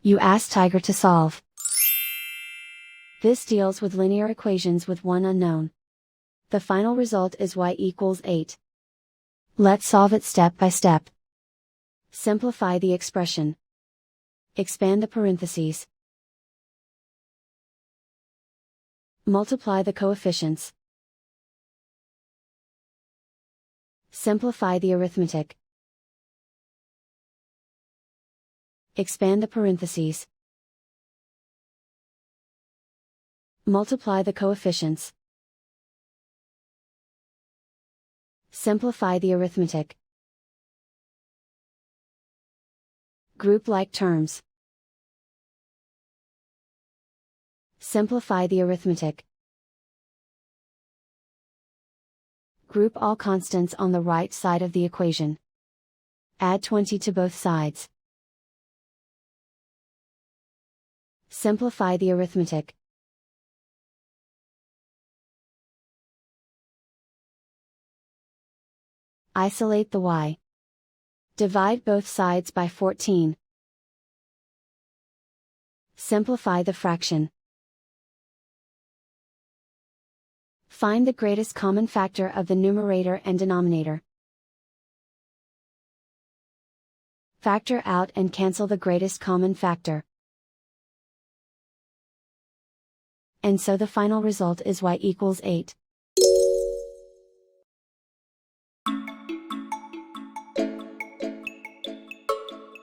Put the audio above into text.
You ask Tiger to solve. This deals with linear equations with one unknown. The final result is y equals 8. Let's solve it step by step. Simplify the expression. Expand the parentheses. Multiply the coefficients. Simplify the arithmetic. Expand the parentheses. Multiply the coefficients. Simplify the arithmetic. Group like terms. Simplify the arithmetic. Group all constants on the right side of the equation. Add 20 to both sides. Simplify the arithmetic. Isolate the y. Divide both sides by 14. Simplify the fraction. Find the greatest common factor of the numerator and denominator. Factor out and cancel the greatest common factor. And so the final result is y equals 8.